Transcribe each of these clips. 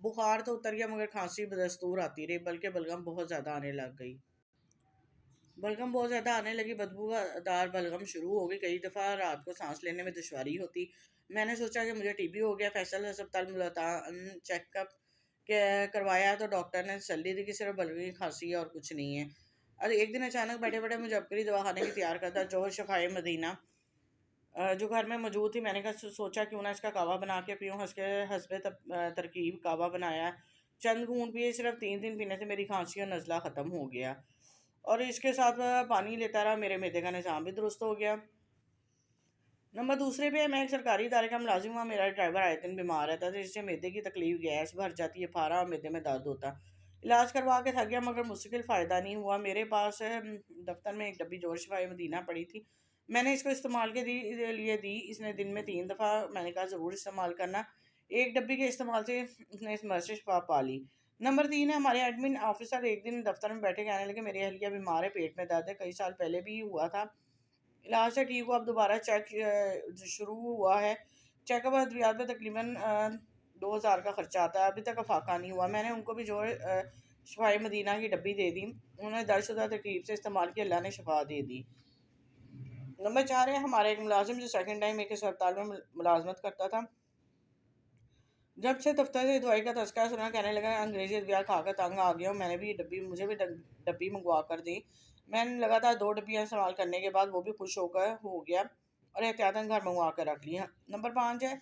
بخار تو اتر گیا مگر کھانسی بدستور آتی رہی، بلکہ بلغم بہت زیادہ آنے لگ گئی۔ بلغم بہت زیادہ آنے لگی، بدبو دار بلغم شروع ہو گئی، کئی دفعہ رات کو سانس لینے میں دشواری ہوتی۔ میں نے سوچا کہ مجھے ٹی بی ہو گیا۔ فیصل ہسپتال ملتان چیک اپ کروایا تو ڈاکٹر نے تسلی دی کہ صرف بلغمی کھانسی ہے اور کچھ نہیں ہے۔ اور ایک دن اچانک بیٹھے بیٹھے مجھے عبقری دوا خانے کی تیار کرتا جوہر شفائے مدینہ جو گھر میں موجود تھی، میں نے سوچا کیوں نہ اس کا کعوہ بنا کے پیوں۔ حسب ترکیب کعوہ بنایا، چند گھونٹ پیے، صرف 3 دن پینے سے میری کھانسی اور نزلہ ختم ہو گیا، اور اس کے ساتھ پانی لیتا رہا، میرے معدے کا نظام بھی درست ہو گیا۔ نمبر دوسرے پہ میں ایک سرکاری ادارے کا ملازم ہوا، میرا ڈرائیور آئے دن بیمار رہتا تھا، جس سے معدے کی تکلیف، گیس بھر جاتی ہے، پھارا اور معدے میں درد ہوتا۔ علاج کروا کے تھک گیا مگر مستقل فائدہ نہیں ہوا۔ میرے پاس دفتر میں ایک ڈبی جوہر شفائے مدینہ پڑی تھی، میں نے اس کو استعمال کے لیے دی۔ اس نے دن میں 3 دفعہ، میں نے کہا ضرور استعمال کرنا۔ ایک ڈبی کے استعمال سے اس نے اس مرض سے شفا پا لی۔ نمبر 3 ہے ہمارے ایڈمن آفیسر ایک دن دفتر میں بیٹھے کہنے لگے میری اہلیہ بیمار ہے، پیٹ میں درد ہے، کئی سال پہلے بھی ہوا تھا، علاج سے ٹھیک ہوا، اب دوبارہ چیک شروع ہوا ہے، چیک اپ ادویات پہ تقریباً 2000 کا خرچہ آتا ہے، ابھی تک افاقہ نہیں ہوا۔ میں نے ان کو بھی جو شفائے مدینہ کی ڈبی دے دی، انہوں نے درد شدہ ترکیب سے استعمال کی، اللہ نے شفا دے دی۔ نمبر 4 ہے ہمارا ایک ملازم جو سیکنڈ ٹائم ایک اسپتال میں ملازمت کرتا تھا، جب سے دفتر سے دوائی کا تذکرہ سنا کہنے لگا انگریزی ادویات کھا کر تنگ آ گیا ہوں، مجھے بھی ڈبی منگوا کر دی۔ میں نے لگاتار 2 ڈبیاں استعمال کرنے کے بعد وہ بھی خوش ہو گیا اور احتیاطاً گھر منگوا کر رکھ لیا۔ نمبر 5 ہے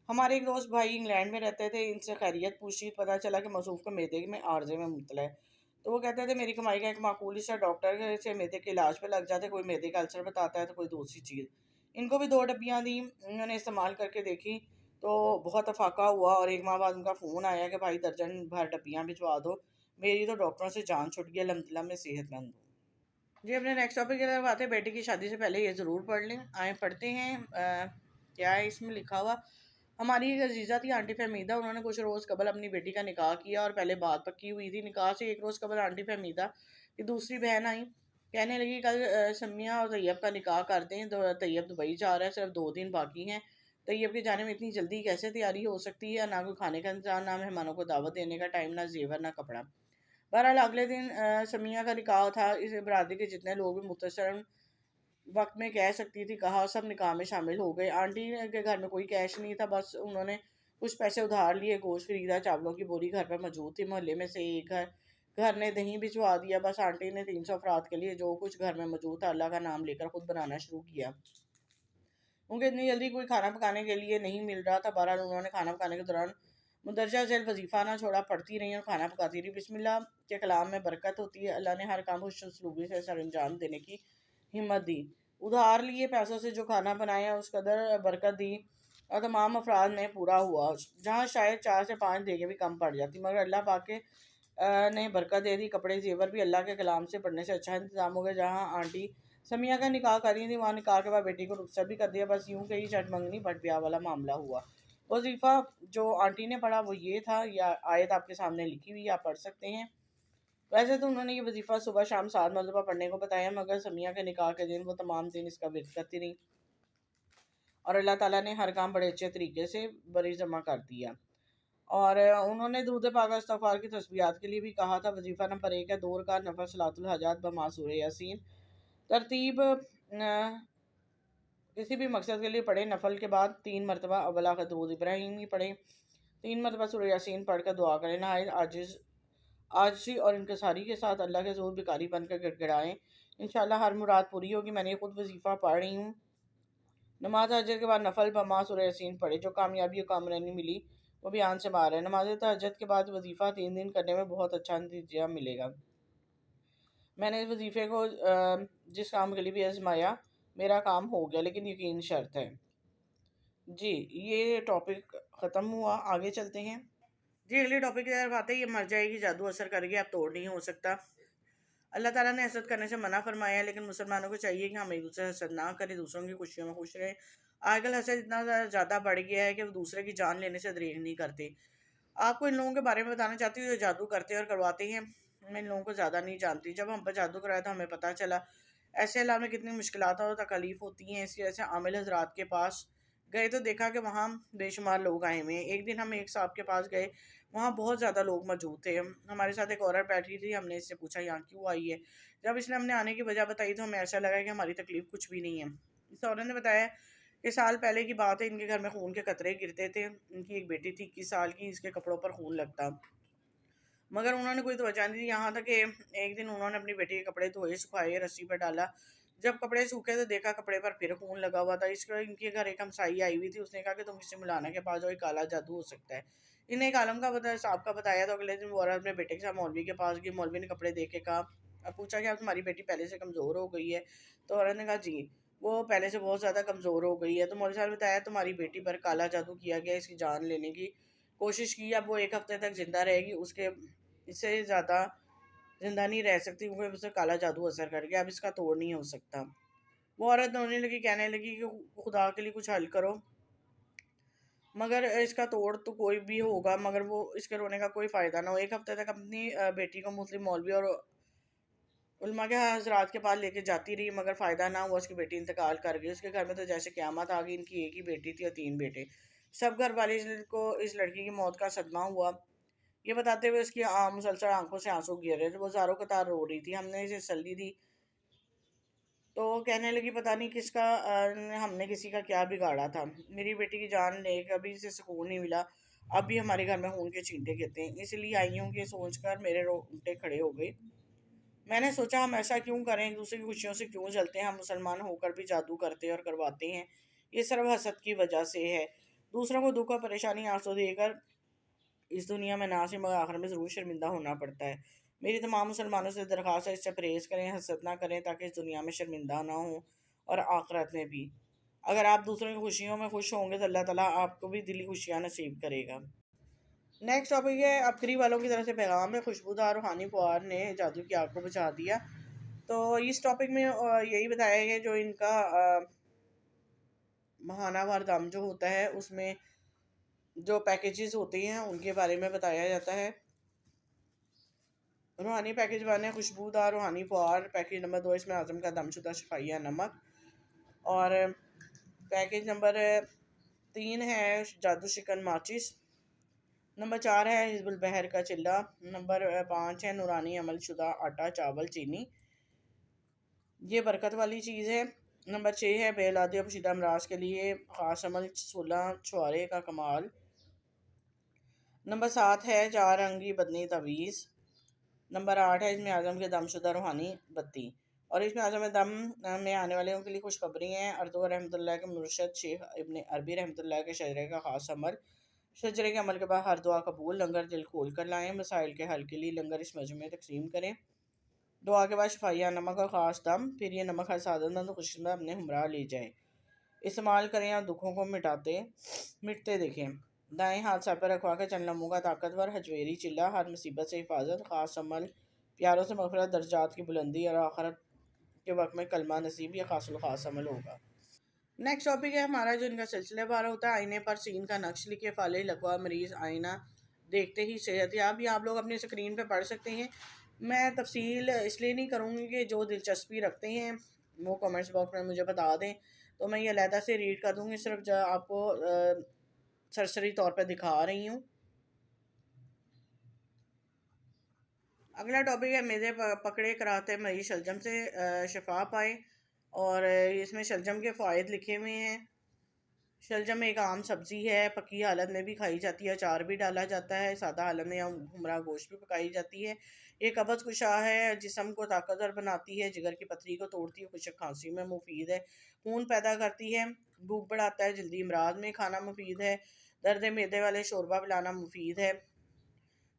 ہمارے ایک دوست بھائی انگلینڈ میں رہتے تھے، ان سے خیریت پوچھی، پتہ چلا کہ موصوف کو معدے میں عارضے میں مبتلا ہے، تو وہ کہتے تھے میری کمائی کا ایک معقول حصہ ڈاکٹر سے معدے کے علاج پہ لگ جاتا ہے، کوئی معدے کا السر بتاتا ہے تو کوئی دوسری چیز۔ ان کو بھی 2 ڈبیاں دیں، انہوں نے استعمال کر کے دیکھی تو بہت افاقہ ہوا، اور 1 ماہ بعد ان کا فون آیا کہ بھائی درجن بھر ڈبیاں بھجوا دو، میری تو ڈاکٹروں سے جان چھٹ گئی، الحمدللہ میں صحت مند ہوں۔ جی اپنے نیکسٹ ٹاپک کی طرف آتے ہیں۔ بیٹی کی شادی سے پہلے یہ ضرور پڑھ لیں، آئیں پڑھتے ہیں کیا ہے اس میں لکھا ہوا۔ ہماری ایک عزیزہ تھی آنٹی فہمیدہ، انہوں نے کچھ روز قبل اپنی بیٹی کا نکاح کیا، اور پہلے بات پکی ہوئی تھی۔ نکاح سے 1 روز قبل آنٹی فہمیدہ کی دوسری بہن آئی، کہنے لگی کل سمیہ اور طیب کا نکاح کر دیں، طیب دبئی جا رہا ہے، صرف 2 دن باقی ہیں، طیب کے جانے میں اتنی جلدی کیسے تیاری ہو سکتی ہے، نہ کوئی کھانے کا انتظام، نہ مہمانوں کو دعوت دینے کا ٹائم، نہ زیور، نہ کپڑا۔ بہرحال اگلے دن سمیہ کا نکاح تھا، اس برادری کے جتنے لوگ بھی مختصر وقت میں کہہ سکتی تھی کہا، سب نکاح میں شامل ہو گئے۔ آنٹی کے گھر میں کوئی کیش نہیں تھا، بس انہوں نے کچھ پیسے ادھار لیے، گوشت خریدا، چاولوں کی بوری گھر پر موجود تھی، محلے میں سے ایک گھر نے دہی بھجوا دیا، بس آنٹی نے 300 افراد کے لیے جو کچھ گھر میں موجود تھا اللہ کا نام لے کر خود بنانا شروع کیا، کیونکہ اتنی جلدی کوئی کھانا پکانے کے لیے نہیں مل رہا تھا۔ بہرحال انہوں نے کھانا پکانے کے دوران مندرجہ ذیل وظیفہ نہ چھوڑا، پڑھتی رہی اور کھانا پکاتی رہی۔ بسم اللہ کے کلام میں برکت ہوتی ہے، اللہ نے ہر کام خوش اسلوبی سے سر انجام دینے کی ہمت دی۔ ادھار لیے پیسوں سے جو کھانا بنایا اس قدر برکت دی اور تمام افراد میں پورا ہوا، جہاں شاید 4 سے 5 دیگیں بھی کم پڑ جاتی، مگر اللہ پاک نے برکت دے دی۔ کپڑے زیور بھی اللہ کے کلام سے پڑھنے سے اچھا انتظام ہو گیا۔ جہاں آنٹی سمیہ کا نکاح کر رہی تھی وہاں نکاح کے بعد بیٹی کو رخصت بھی کر دیا، بس یوں کہ چٹ منگنی بٹ بیاہ والا معاملہ ہوا۔ وظیفہ جو آنٹی نے پڑھا وہ یہ تھا، یا آیت آپ کے سامنے لکھی ہوئی، آپ پڑھ سکتے ہیں۔ ویسے تو انہوں نے یہ وظیفہ صبح شام 7 مرتبہ پڑھنے کو بتایا، مگر سمیہ کے نکاح کے دن وہ تمام دن اس کا ورد کرتی رہی، اور اللہ تعالیٰ نے ہر کام بڑے اچھے طریقے سے بری جمع کر دیا۔ اور انہوں نے درود پاک استغفار کی تسبیحات کے لیے بھی کہا تھا۔ وظیفہ نمبر 1 ہے 2 رکعت نفل صلاۃ الحاجات بما سورہ یاسین۔ ترتیب کسی بھی مقصد کے لیے پڑھیں، نفل کے بعد 3 مرتبہ اول آخر درود ابراہیمی پڑھیں، 3 مرتبہ سورہ یاسین پڑھ کر دعا کریں، نہایت عاجزی اور انکساری کے ساتھ اللہ کے حضور بھکاری بن کر گڑ گڑائیں، انشاءاللہ ہر مراد پوری ہوگی۔ میں نے خود وظیفہ پڑھ رہی ہوں۔ نماز تہجد کے بعد نفل بما سورہ یاسین پڑھے، جو کامیابی و کامرانی ملی وہ بیان سے باہر ہے۔ نماز تہجد کے بعد وظیفہ 3 دن کرنے میں بہت اچھا نتیجہ ملے گا۔ میں نے اس وظیفے کو جس کام کے لیے بھی آزمایا میرا کام ہو گیا، لیکن یقین شرط ہے۔ جی یہ ٹاپک ختم ہوا، آگے چلتے ہیں۔ جی اگلے ٹاپک کی طرف آتے ہیں۔ یہ مر جائے گی، جادو اثر کر گیا، اب توڑ نہیں ہو سکتا۔ اللہ تعالیٰ نے حسد کرنے سے منع فرمایا ہے، لیکن مسلمانوں کو چاہیے کہ ہم ایک دوسرے سے حسد نہ کریں، دوسروں کی خوشیوں میں خوش رہیں۔ آج کل حسد اتنا زیادہ بڑھ گیا ہے کہ وہ دوسرے کی جان لینے سے دریغ نہیں کرتے۔ آپ کو ان لوگوں کے بارے میں بتانا چاہتی ہوں جو جادو کرتے اور کرواتے ہیں، میں ان لوگوں کو زیادہ نہیں جانتی۔ جب ہم پر جادو کرایا تو ہمیں پتہ چلا ایسے حالات میں کتنی مشکلات اور تکالیف ہوتی ہیں۔ اس وجہ سے عامل حضرات کے پاس گئے تو دیکھا کہ وہاں بے شمار لوگ آئے ہوئے ہیں۔ ایک دن ہم ایک صاحب کے پاس گئے، وہاں بہت زیادہ لوگ موجود تھے. ہمارے ساتھ ایک عورت بیٹھی تھی. ہم نے اس سے پوچھا یہاں کیوں آئی ہے. جب اس نے ہم نے آنے کی وجہ بتائی تو ہمیں ایسا لگا کہ ہماری تکلیف کچھ بھی نہیں ہے. اس عورت نے بتایا کہ سال پہلے کی بات ہے، ان کے گھر میں خون کے قطرے گرتے تھے. ان کی ایک بیٹی تھی 21 سال کی، اس کے کپڑوں پر خون لگتا، مگر انہوں نے کوئی توجہ نہیں دی. یہاں تک کہ ایک دن انہوں نے اپنی بیٹی کے کپڑے دھوئے، سکھائے، رسی پر ڈالا. جب کپڑے سوکھے تو دیکھا کپڑے پر پھر خون لگا ہوا تھا. اس کا ان کے گھر ایک ہمسائی آئی ہوئی تھی. اس نے کہا کہ تم اس سے مولانا کے پاس جاؤ، کالا جادو ہو سکتا ہے. انہیں ایک عالم کا بتایا، صاحب کا بتایا. تو اگلے دن وہ عورت اپنے بیٹے کے ساتھ مولوی کے پاس گئی. مولوی نے کپڑے دیکھ کے کہا، اب پوچھا کہ اب تمہاری بیٹی پہلے سے کمزور ہو گئی ہے؟ تو عورت نے کہا جی، وہ پہلے سے بہت زیادہ کمزور ہو گئی ہے. تو مولوی صاحب نے بتایا تمہاری بیٹی پر کالا جادو کیا گیا، اس کی جان لینے کی کوشش کی. اب وہ 1 ہفتے تک زندہ رہے گی، اس سے زیادہ زندہ نہیں رہ سکتی کیونکہ اسے کالا جادو اثر کر گیا. اب اس کا توڑ نہیں ہو سکتا. وہ عورت رونے لگی، کہنے لگی کہ خدا کے لیے کچھ حل کرو، مگر اس کا توڑ تو کوئی بھی ہوگا مگر وہ اس کے رونے کا کوئی فائدہ نہ ہو. 1 ہفتے تک اپنی بیٹی کو مسلم مولوی اور علماء کے حضرات کے پاس لے کے جاتی رہی مگر فائدہ نہ ہوا. اس کی بیٹی انتقال کر گئی. اس کے گھر میں تو جیسے قیامت آ گئی. ان کی ایک ہی بیٹی تھی اور 3 بیٹے. سب گھر والے کو اس لڑکی کی موت کا صدمہ ہوا. یہ بتاتے ہوئے اس کی مسلسل آنکھوں سے آنسو گر رہے تھے. وہ زاروں قطار رو رہی تھی. ہم نے اسے تسلی دی تو کہنے لگی پتہ نہیں کس کا ہم نے کسی کا کیا بگاڑا تھا. میری بیٹی کی جان لے کبھی اسے سکون نہیں ملا. اب بھی ہمارے گھر میں خون کے چھینٹے کہتے ہیں. اس لیے آئی ہوں کہ سوچ کر میرے رونگٹے کھڑے ہو گئے. میں نے سوچا ہم ایسا کیوں کریں، ایک دوسرے کی خوشیوں سے کیوں جلتے ہیں. ہم مسلمان ہو کر بھی جادو کرتے اور کرواتے ہیں. یہ صرف حسد کی وجہ سے ہے. دوسروں کو دکھ اور پریشانی آنسو دے کر اس دنیا میں نہ مگر آخر میں ضرور شرمندہ ہونا پڑتا ہے. میری تمام مسلمانوں سے درخواست ہے اس سے پرہیز کریں، حسد نہ کریں تاکہ اس دنیا میں شرمندہ نہ ہوں اور آخرت میں بھی. اگر آپ دوسروں کی خوشیوں میں خوش ہوں گے تو اللہ تعالیٰ آپ کو بھی دلی خوشیاں نصیب کرے گا. نیکسٹ ٹاپک ہے ابکری والوں کی طرف سے پیغام ہے. خوشبودار روحانی فوار نے جادو کی آگ کو بجھا دیا. تو اس ٹاپک میں یہی بتایا گیا جو ان کا ماہانہ وار دم جو ہوتا ہے اس میں جو پیکیجز ہوتے ہیں ان کے بارے میں بتایا جاتا ہے. روحانی پیکیج 1 ہے خوشبودار روحانی فوار. پیکیج نمبر 2 اس میں اعظم کا دم شدہ شفائیہ نمک. اور پیکیج نمبر 3 ہے جادو شکن ماچس. نمبر 4 ہے حزب البحر کا چلہ. نمبر 5 ہے نورانی عمل شدہ آٹا چاول چینی، یہ برکت والی چیز ہے. نمبر 6 ہے بے اولادی اور پوشیدہ امراض کے لیے خاص عمل 16 چھوارے کا کمال. نمبر 7 ہے 4 رنگی بدنی تعویذ. نمبر 8 ہے اس میں اعظم کے دم شدہ روحانی بتی. اور اس میں اعظم دم میں آنے والوں کے لیے خوشخبری ہیں. اردو رحمۃ اللہ کے مرشد شیخ ابن عربی رحمۃ اللہ کے شجرے کا خاص عمل. شجرے کے عمل کے بعد ہر دعا قبول. لنگر دل کھول کر لائیں. مسائل کے حل کے لیے لنگر اس مجمع میں تقسیم کریں. دعا کے بعد شفائیہ نمک اور خاص دم. پھر یہ نمک ہر سعادت مند خوشخبر اپنے ہمراہ لے جائے، استعمال کریں اور دکھوں کو مٹتے دیکھیں. دائیں ہاتھ سر پر رکھوا کر چند لمحوں کا طاقتور ہجویری چلہ. ہر مصیبت سے حفاظت، خاص عمل، پیاروں سے مغفرت، درجات کی بلندی اور آخرت کے وقت میں کلمہ نصیب. یہ خاص الخاص عمل ہوگا. نیکسٹ ٹاپک ہے ہمارا جو ان کا سلسلہ بار ہوتا ہے آئینے پر سین کا نقش لکھے. فالح لقوا مریض آئینہ دیکھتے ہی صحت یاب. یہ آپ لوگ اپنی اسکرین پہ پڑھ سکتے ہیں. میں تفصیل اس لیے نہیں کروں گی کہ جو دلچسپی رکھتے ہیں وہ کمنٹس باکس میں مجھے بتا دیں تو میں یہ علیحدہ سے ریڈ کر دوں گی. صرف جو آپ کو سرسری طور پہ دکھا رہی ہوں. اگلا ٹاپک ہے میدے پکڑے کراتے مریض شلجم سے شفا پائے. اور اس میں شلجم کے فوائد لکھے ہوئے ہیں. شلجم ایک عام سبزی ہے، پکی حالت میں بھی کھائی جاتی ہے، اچار بھی ڈالا جاتا ہے، سادہ حالت میں یا ہمراہ گوشت بھی پکائی جاتی ہے. یہ قبض کشا ہے، جسم کو طاقتور بناتی ہے، جگر کی پتھری کو توڑتی ہے، خشک کھانسی میں مفید ہے، خون پیدا کرتی ہے، بھوک بڑھاتا ہے، جلدی امراض میں کھانا مفید ہے، درد معدے والے شوربہ پلانا مفید ہے.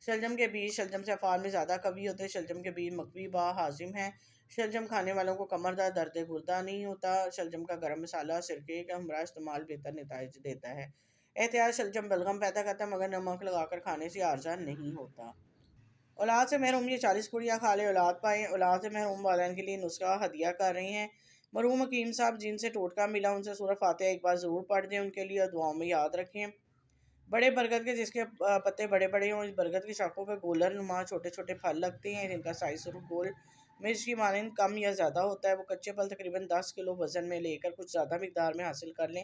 شلجم کے بیج شلجم سے افعال میں زیادہ قوی ہوتے ہیں. شلجم کے بیج مقوی با ہاضم ہیں. شلجم کھانے والوں کو کمر درد گردہ نہیں ہوتا. شلجم کا گرم مسالہ سرکے کا ہمراہ استعمال بہتر نتائج دیتا ہے. احتیاط شلجم بلغم پیدا کرتا ہے مگر نمک لگا کر کھانے سے عارضہ نہیں ہوتا. اولاد سے محروم یہ 40 پوڑیاں کھا لے اولاد پائیں. اولاد سے محروم والدین کے لیے نسخہ ہدیہ کر رہے ہیں. مرحوم حکیم صاحب جن سے ٹوٹکا ملا ان سے سورہ فاتحہ ایک بار ضرور پڑھ دیں، ان کے لیے دعاؤں میں یاد رکھیں. بڑے برگد کے جس کے پتے بڑے بڑے ہوں. اس برگد کی شاخوں پہ گولر نما چھوٹے چھوٹے پھل لگتے ہیں جن کا سائز سرخ گول مرچ کی مانند کم یا زیادہ ہوتا ہے. وہ کچے پھل تقریباً 10 کلو وزن میں لے کر کچھ زیادہ مقدار میں حاصل کر لیں.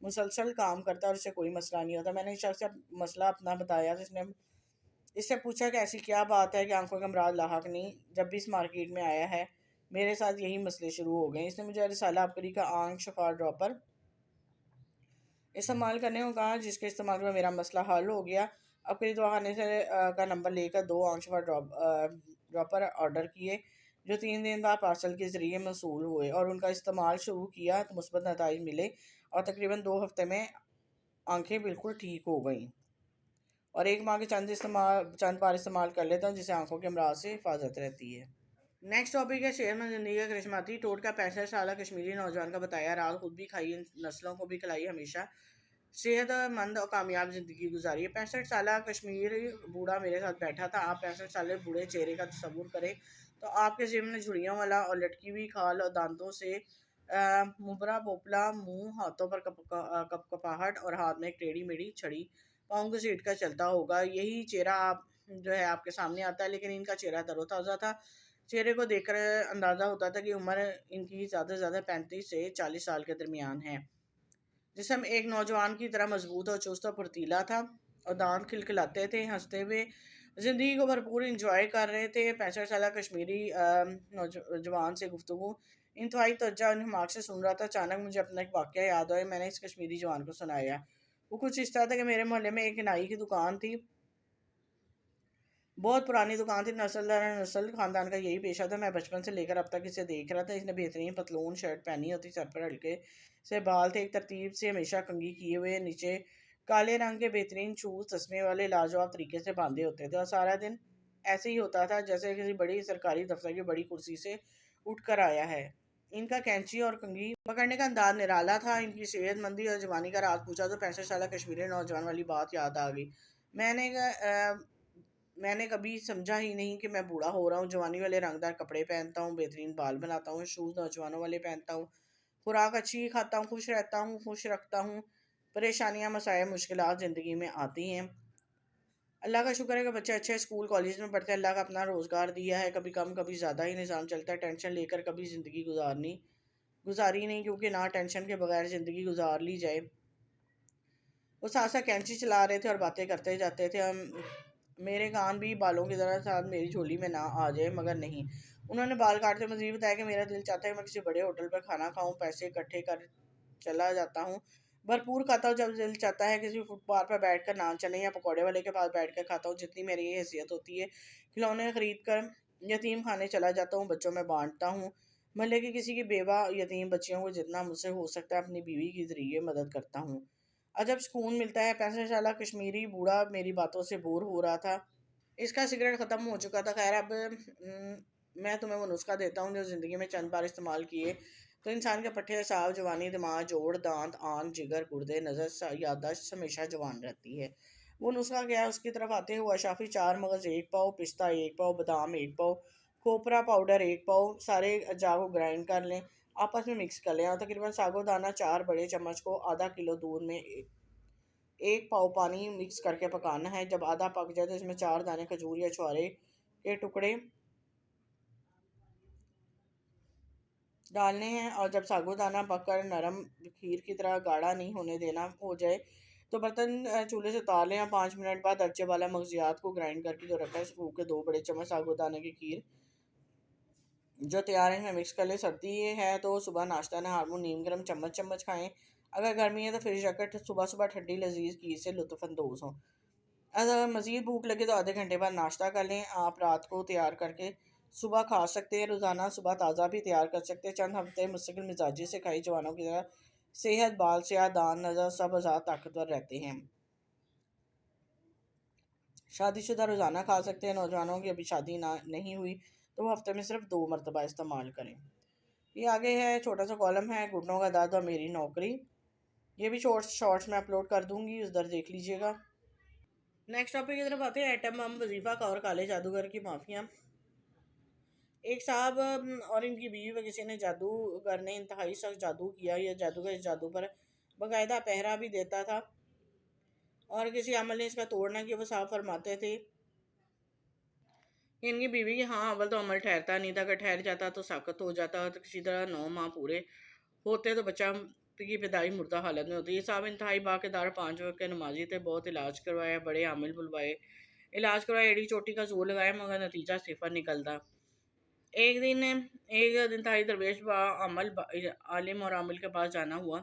مسلسل کام کرتا ہے اور اسے کوئی مسئلہ نہیں ہوتا۔ میں نے اس شخص سے مسئلہ اپنا بتایا تو اس سے پوچھا کہ ایسی کیا بات ہے کہ آنکھوں کے امراض لاحق نہیں، جب بھی اس مارکیٹ میں آیا ہے میرے ساتھ یہی مسئلے شروع ہو گئے۔ اس نے مجھے رسالہ عبقری کا آنکھ شفا ڈراپر استعمال کرنے کو کہا، جس کے استعمال میں میرا مسئلہ حل ہو گیا۔ عبقری دواخانے سے کا نمبر لے کر 2 آنکھ شفا ڈراپر آرڈر کیے، جو 3 دن بعد پارسل کے ذریعے موصول ہوئے اور ان کا استعمال شروع کیا تو مثبت نتائج ملے اور تقریباً 2 ہفتے میں آنکھیں بالکل ٹھیک ہو گئیں، اور 1 ماہ کے چند بار استعمال کر لیتا ہوں، جس سے آنکھوں کے امراض سے حفاظت رہتی ہے۔ نیکسٹ ٹاپک ہے صحت مند زندگی کا کرشماتی ٹوٹکا۔ 65 سالہ کشمیری نوجوان کا بتایا راز، خود بھی کھائی نسلوں کو بھی کھلائی، ہمیشہ صحت مند اور کامیاب زندگی گزاری ہے۔ 65 سالہ کشمیری بوڑھا میرے ساتھ بیٹھا تھا۔ آپ 65 سالہ بوڑھے چہرے کا تصور کریں تو آپ کے ذہن میں جھریوں والا اور لٹکی ہوئی کھال اور دانتوں سے مبرا پوپلا منہ، ہاتھوں پر کپاہٹ اور ہاتھ میں ایک ٹیڑھی میڑھی چھڑی پاؤں کو سیٹ کر چلتا ہوگا۔ یہی چہرہ آپ کے سامنے آتا ہے، لیکن ان کا چہرہ تر و تازہ تھا۔ چہرے کو دیکھ کر اندازہ ہوتا تھا کہ عمر ان کی زیادہ سے زیادہ 35 سے 40 سال کے درمیان ہے۔ جسم ایک نوجوان کی طرح مضبوط اور چست و پھرتیلا تھا، اور دانت کھلکھلاتے تھے۔ ہنستے ہوئے زندگی کو بھرپور انجوائے کر رہے تھے۔ 65 سالہ کشمیری نوجوان سے گفتگو انتہائی توجہ اور انہماک سے سن رہا تھا۔ اچانک مجھے اپنا ایک واقعہ یاد آیا، میں نے اس کشمیری جوان کو سنایا۔ وہ کچھ اس طرح تھا کہ میرے محلے میں ایک نائی کی دکان تھی، بہت پرانی دکان تھی، نسل در نسل خاندان کا یہی پیشہ تھا۔ میں بچپن سے لے کر اب تک اسے دیکھ رہا تھا۔ اس نے بہترین پتلون شرٹ پہنی ہوتی، سر پر ہلکے سے بال تھے، ایک ترتیب سے ہمیشہ کنگھی کیے ہوئے، نیچے کالے رنگ کے بہترین شوز تسمے والے لاجواب طریقے سے باندھے ہوتے تھے، اور سارا دن ایسے ہی ہوتا تھا جیسے کسی بڑی سرکاری دفتر کی بڑی کرسی سے اٹھ کر آیا ہے۔ ان کا کینچی اور کنگھی پکڑنے کا انداز نرالا تھا۔ ان کی صحت مندی اور جوانی کا راز پوچھا تو 65 سالہ کشمیری نوجوان والی بات یاد آ گئی۔ میں نے کبھی سمجھا ہی نہیں کہ میں بوڑھا ہو رہا ہوں۔ جوانی والے رنگدار کپڑے پہنتا ہوں، بہترین بال بناتا ہوں، شوز نوجوانوں والے پہنتا ہوں، خوراک اچھی کھاتا ہوں، خوش رہتا ہوں، خوش رکھتا ہوں۔ پریشانیاں، مسائل، مشکلات زندگی میں آتی ہیں۔ اللہ کا شکر ہے کہ بچے اچھے اسکول کالج میں پڑھتے ہیں۔ اللہ کا اپنا روزگار دیا ہے، کبھی کم کبھی زیادہ ہی نظام چلتا ہے۔ ٹینشن لے کر کبھی زندگی گزاری نہیں، کیونکہ نہ ٹینشن کے بغیر زندگی گزار لی جائے۔ وہ ساتھ ساتھ کینچی چلا رہے تھے اور باتیں کرتے جاتے تھے۔ میرے کان بھی بالوں کی طرح ساتھ میری جھولی میں نہ آ جائے، مگر نہیں۔ انہوں نے بال کاٹتے مزید بتایا کہ میرا دل چاہتا ہے کہ میں کسی بڑے ہوٹل پر کھانا کھاؤں، پیسے اکٹھے کر چلا جاتا ہوں، بھرپور کھاتا ہوں۔ جب دل چاہتا ہے کسی فٹ پاتھ پر بیٹھ کر نان چنے یا پکوڑے والے کے پاس بیٹھ کر کھاتا ہوں۔ جتنی میری یہ حیثیت ہوتی ہے، کھلونے خرید کر یتیم خانے چلا جاتا ہوں، بچوں میں بانٹتا ہوں۔ محلے کی کسی کی بیوہ یتیم بچیوں کو جتنا مجھ سے ہو سکتا ہے اپنی بیوی کے ذریعے مدد کرتا ہوں۔ عجب سکون ملتا ہے۔ 65 سالہ کشمیری بوڑھا میری باتوں سے بور ہو رہا تھا۔ اس کا سگریٹ ختم ہو چکا تھا۔ خیر، اب میں تمہیں وہ نسخہ دیتا ہوں جو زندگی میں چند بار استعمال کیے تو انسان کے پٹھے، اعصاب، جوانی، دماغ، جوڑ، دانت، آنکھ، جگر، گردے، نظر، یادداشت ہمیشہ جوان رہتی ہے۔ وہ نسخہ کیا ہے؟ اس کی طرف آتے ہوئے اشافی 4 مغز 1 پاؤ، پستہ 1 پاؤ، بادام 1 پاؤ، کھوپرا پاؤڈر 1 پاؤ، سارے اجزاء کو گرائنڈ کر لیں، آپس میں مکس کر لیں، اور تقریباً ساگو دانہ 4 بڑے چمچ کو آدھا کلو دودھ میں 1 پاؤ پانی مکس کر کے پکانا ہے۔ جب آدھا پک جائے تو اس میں 4 دانے کھجور یا چھوارے کے ٹکڑے ڈالنے ہیں، اور جب ساگو دانہ پک کر نرم کھیر کی طرح گاڑھا نہیں ہونے دینا ہو جائے تو برتن چولہے سے اتار لیں، اور 5 منٹ بعد درجے والا مغزیات کو گرائنڈ کر کے جو رکھا ہے پھونک کے 2 بڑے چمچ ساگو دانے کی کھیر جو تیار ہے اس میں مکس کر لیں۔ سردی ہے تو صبح ناشتہ نہار منہ نیم گرم چمچ چمچ کھائیں، اگر گرمی ہے تو فریج رکھ کر صبح صبح ٹھنڈی لذیذ کھیر سے لطف اندوز ہوں۔ اگر مزید بھوک لگے تو آدھے گھنٹے بعد ناشتہ کر لیں۔ آپ رات کو تیار کر کے صبح کھا سکتے ہیں، روزانہ صبح تازہ بھی تیار کر سکتے ہیں۔ چند ہفتے مستقل مزاجی سے کھائی جوانوں کی طرح صحت، بال، سیاہ دان، نظر، سب اعضاء طاقتور رہتے ہیں۔ شادی شدہ روزانہ کھا سکتے ہیں، نوجوانوں کی ابھی شادی نہیں ہوئی تو وہ ہفتے میں صرف 2 مرتبہ استعمال کریں۔ یہ آگے ہے، چھوٹا سا کالم ہے، گھٹنوں کا درد اور میری نوکری۔ یہ بھی شارٹس میں اپلوڈ کر دوں گی، اس در دیکھ لیجیے گا۔ نیکسٹ ٹاپک کی طرف آتے ہیں، ایٹم بم، وظیفہ اور کالے جادوگر کی مافیا۔ ایک صاحب اور ان کی بیوی پر کسی نے جادوگر نے انتہائی سخت جادو کیا۔ یہ جادوگر اس جادو پر باقاعدہ پہرا بھی دیتا تھا، اور کسی عمل نے اس کا توڑ نہ کیا۔ وہ صاحب فرماتے تھے کہ ان کی بیوی کہ ہاں، اول تو عمل ٹھہرتا نہیں تھا، اگر ٹھہر جاتا تو ساقط ہو جاتا، تو کسی طرح 9 ماہ پورے ہوتے تو بچہ کی ابتدائی مردہ حالت میں ہوتی ہے۔ یہ صاحب انتہائی باقدار 5 وقت کے نمازی تھے، بہت علاج کروایا، بڑے عامل بلوائے، علاج کروایا، ایڑی چوٹی کا زور لگایا، مگر نتیجہ صفر نکلتا۔ ایک دن انتہائی درویش عالم اور عامل کے پاس جانا ہوا۔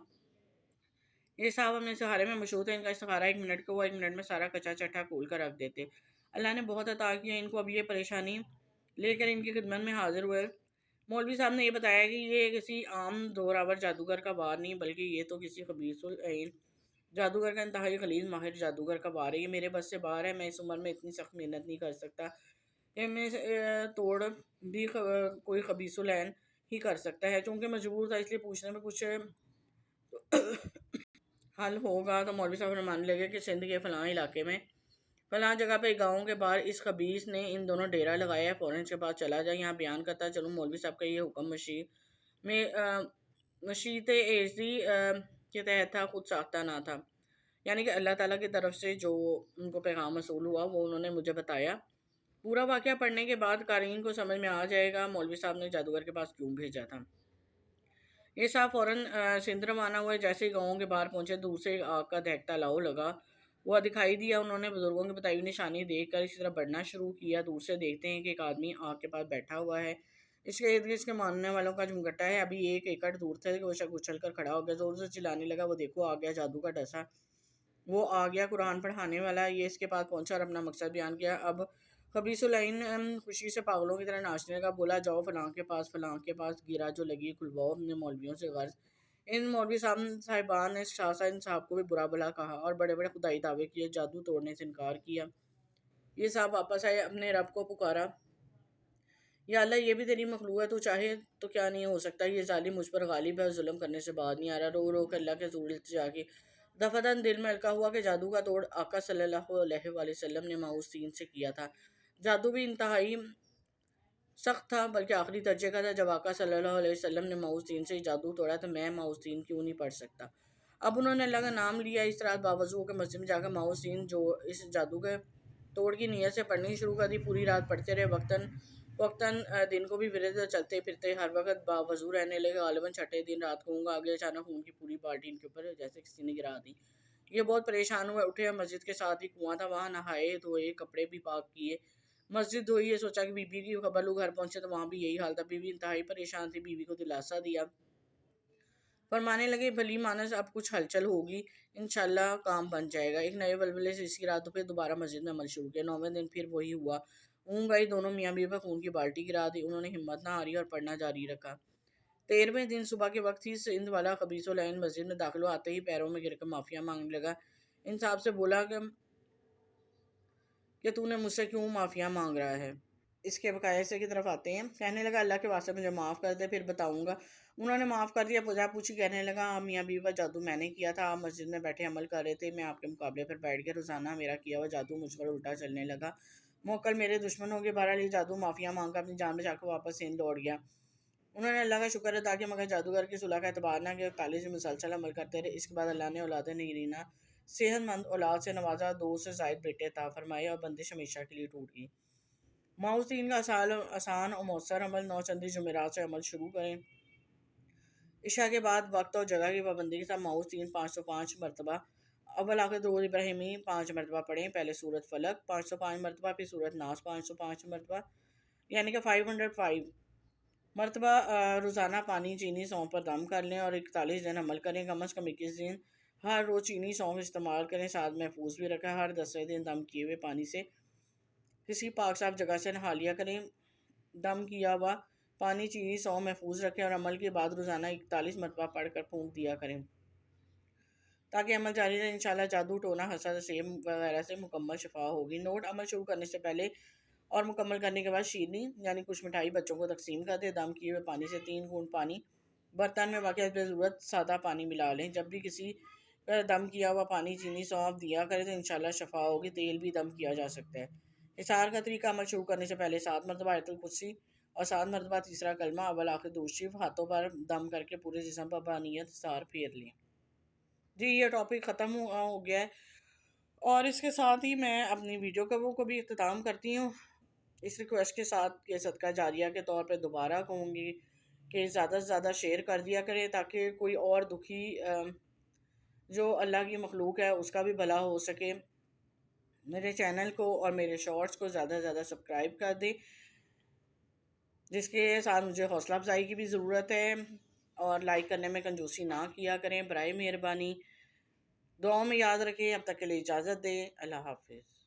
یہ صاحب اپنے سہارے میں مشہور ہے، ان کا استخارہ 1 منٹ کا ہوا، 1 منٹ میں سارا کچا چٹھا کھول کر رکھ دیتے۔ اللہ نے بہت عطا کیا ان کو، اب یہ پریشانی لے کر ان کی خدمت میں حاضر ہوئے۔ مولوی صاحب نے یہ بتایا کہ یہ کسی عام زورآور جادوگر کا وار نہیں، بلکہ یہ تو کسی خبیث العین جادوگر کا، انتہائی غلیظ ماہر جادوگر کا وار ہے۔ یہ میرے بس سے باہر ہے، میں اس عمر میں اتنی سخت محنت نہیں کر سکتا، یہ میں توڑ بھی کوئی خبیث العین ہی کر سکتا ہے۔ چونکہ مجبور تھا اس لیے پوچھنے میں کچھ حل ہوگا تو مولوی صاحب فرمانے لگے کہ سندھ کے فلاں علاقے میں فلاں جگہ پہ گاؤں کے باہر اس خبیث نے ان دونوں ڈیرا لگایا ہے، فوراً اس کے پاس چلا جائے۔ یہاں بیان کرتا چلوں مولوی صاحب کا یہ حکم مشیت ایزی کے تحت تھا، خود ساختہ نہ تھا، یعنی کہ اللہ تعالیٰ کی طرف سے جو ان کو پیغام موصول ہوا وہ انہوں نے مجھے بتایا۔ پورا واقعہ پڑھنے کے بعد قارئین کو سمجھ میں آ جائے گا مولوی صاحب نے جادوگر کے پاس کیوں بھیجا تھا۔ یہ صاحب فوراً سندھ روانہ ہوئے، جیسے ہی گاؤں کے باہر پہنچے دور سے آگ کا دہکتا لاؤ لگا وہ دکھائی دیا۔ انہوں نے بزرگوں کی بتائی ہوئی نشانی دیکھ کر اسی طرح بڑھنا شروع کیا۔ دور سے دیکھتے ہیں کہ ایک آدمی آگ کے پاس بیٹھا ہوا ہے، اس کے ارد گرد اس کے ماننے والوں کا جمگٹا ہے۔ ابھی 1 ایکڑ دور تھے کہ وہ شخص اچھل کر کھڑا ہو گیا، زور سے چلانے لگا، وہ دیکھو آ گیا جادو کا ڈسا، وہ آ گیا قرآن پڑھانے والا۔ یہ اس کے پاس پہنچا اور اپنا مقصد بیان کیا۔ اب خبیث العین خوشی سے پاگلوں کی طرح ناچنے لگا، بولا جاؤ فلاں کے پاس گرا جو لگی کھلواؤ اپنے مولویوں سے غرض۔ ان مولوی صاحبان نے شاہ صاحب کو بھی برا بھلا کہا اور بڑے بڑے خدائی دعوے کیے، جادو توڑنے سے انکار کیا۔ یہ صاحب واپس آئے، اپنے رب کو پکارا، یا اللہ یہ بھی تیری مخلوق ہے، تو چاہے تو کیا نہیں ہو سکتا، یہ ظالم مجھ پر غالب ہے اور ظلم کرنے سے باز نہیں آ رہا۔ رو رو کے اللہ کے حضور التجا کی، دفعتاً دل میں ہلکا ہوا کہ جادو کا توڑ آقا صلی اللہ علیہ وآلہ وسلم نے ماؤس تین سے کیا تھا۔ جادو بھی انتہائی سخت تھا، بلکہ آخری درجے کا تھا۔ جب آقا صلی اللہ علیہ وسلم نے ماؤس تین سے جادو توڑا تو میں ماؤس تین کیوں نہیں پڑھ سکتا؟ اب انہوں نے اللہ کا نام لیا، اس رات باوضو کے مسجد میں جا کر ماؤس تین جو اس جادو کے توڑ کی نیت سے پڑھنی شروع کر دی۔ پوری رات پڑھتے رہے، وقتاً دن کو بھی ورد چلتے پھرتے ہر وقت باوضو رہنے لگے۔ غالباً چھٹے دن رات کو اونگ آ گئی، اچانک خون کی پوری بالٹی ان کے اوپر جیسے کسی نے گرا دی۔ یہ بہت پریشان ہوئے، اٹھے، مسجد کے ساتھ ہی کنواں تھا، وہاں نہائے دھوئے، کپڑے بھی پاک کیے، مسجد دھوئی۔ یہ سوچا کہ بی بی کی خبر لوں، گھر پہنچے تو وہاں بھی یہی حال تھا۔ بی بی انتہائی پریشان تھی، بیوی کو دلاسا دیا، فرمانے لگے بھلی مانس اب کچھ ہلچل ہوگی، انشاءاللہ کام بن جائے گا۔ ایک نئے ولولے سے اسی رات پھر دوبارہ مسجد میں عمل شروع کیا۔ 9ویں دن پھر وہی ہوا، اونگ آئی، دونوں میاں بیوی پر خون کی بالٹی گرا دی۔ انہوں نے ہمت نہ ہاری اور پڑھنا جاری رکھا۔ 13ویں دن صبح کے وقت ہی سندھ والا خبیث العین مسجد میں داخل ہوا، آتے ہی پیروں میں گر کر معافیا مانگنے لگا۔ ان صاحب سے بولا کہ تو نے مجھ سے کیوں معافیا مانگ رہا ہے؟ اس کے بقایسے کی طرف آتے ہیں۔ کہنے لگا اللہ کے واسطے مجھے معاف کر دے، پھر بتاؤں گا۔ انہوں نے معاف کر دیا۔ پوجا پوچھی، کہنے لگا آپ میاں بیوی پر جادو میں نے کیا تھا، آپ مسجد میں بیٹھے عمل کر رہے تھے، میں آپ کے مقابلے پر بیٹھ گیا، روزانہ میرا کیا ہوا جادو مجھ پر الٹا چلنے لگا، موکل میرے دشمن ہو گئے، بہرحال یہ جادو معافیا مانگ کر اپنی جان بچا کر واپس سندھ لوٹ گیا۔ انہوں نے اللہ کا شکر ادا کیا، مگر جادوگر کی صلح کا اعتبار نہ کیا، 41 دن مسلسل عمل کرتے رہے۔ اس کے بعد اللہ نے اولاد نگرینہ صحت مند اولاد سے نوازا، 2 سے زائد بیٹے عطا فرمائے اور بندش ہمیشہ کے لیے ٹوٹ گئی۔ ماؤس تین کا آسان اور مؤثر عمل 9 چندی جمعرات سے عمل شروع کریں۔ عشاء کے بعد وقت اور جگہ کی پابندی کے ساتھ ماؤس تین 505 مرتبہ اول آخر درود ابراہیمی 5 مرتبہ پڑھیں، پہلے سورت فلق 505 مرتبہ، پھر سورت ناس 505 مرتبہ، یعنی کہ 505 مرتبہ روزانہ پانی چینی سونف پر دم کر لیں اور 41 دن عمل کریں، کم از کم 21 دن ہر روز چینی سونف استعمال کریں، ساتھ محفوظ بھی رکھیں۔ ہر 10ویں دن دم کیے ہوئے پانی سے کسی پاک صاف جگہ سے نہا لیا کریں۔ دم کیا ہوا پانی چینی سونف محفوظ رکھیں اور عمل کے بعد روزانہ 41 مرتبہ پڑھ کر پھونک دیا کریں تاکہ عمل جاری رہے۔ انشاءاللہ جادو ٹونا حسد سیم وغیرہ سے مکمل شفا ہوگی۔ نوٹ: عمل شروع کرنے سے پہلے اور مکمل کرنے کے بعد شیرنی یعنی کچھ مٹھائی بچوں کو تقسیم کر دیں۔ دم کیے ہوئے پانی سے 3 گھونٹ پانی برتن میں واقع حسب ضرورت سادہ پانی ملا لیں۔ جب بھی کسی دم کیا ہوا پانی چینی سونف دیا کرے تو انشاءاللہ شفا ہوگی۔ تیل بھی دم کیا جا سکتا ہے۔ حصار کا طریقہ: عمل شروع کرنے سے پہلے 7 مرتبہ آیت الکرسی اور 7 مرتبہ تیسرا کلمہ اول آخر درود شریف ہاتھوں پر دم کر کے پورے جسم پر بانیت حصار پھیر لیں۔ جی یہ ٹاپک ختم ہو گیا ہے اور اس کے ساتھ ہی میں اپنی ویڈیو کو بھی اختتام کرتی ہوں، اس ریکویسٹ کے ساتھ کہ صدقہ جاریہ کے طور پہ دوبارہ کہوں گی کہ زیادہ سے زیادہ شیئر کر دیا کریں تاکہ کوئی اور دکھی جو اللہ کی مخلوق ہے اس کا بھی بھلا ہو سکے. میرے چینل کو اور میرے شارٹس کو زیادہ سے زیادہ سبسکرائب کر دیں، جس کے ساتھ مجھے حوصلہ افزائی کی بھی ضرورت ہے. اور لائک کرنے میں کنجوسی نہ کیا کریں برائے مہربانی. دعاؤں میں یاد رکھیں. اب تک کے لیے اجازت دیں. اللہ حافظ.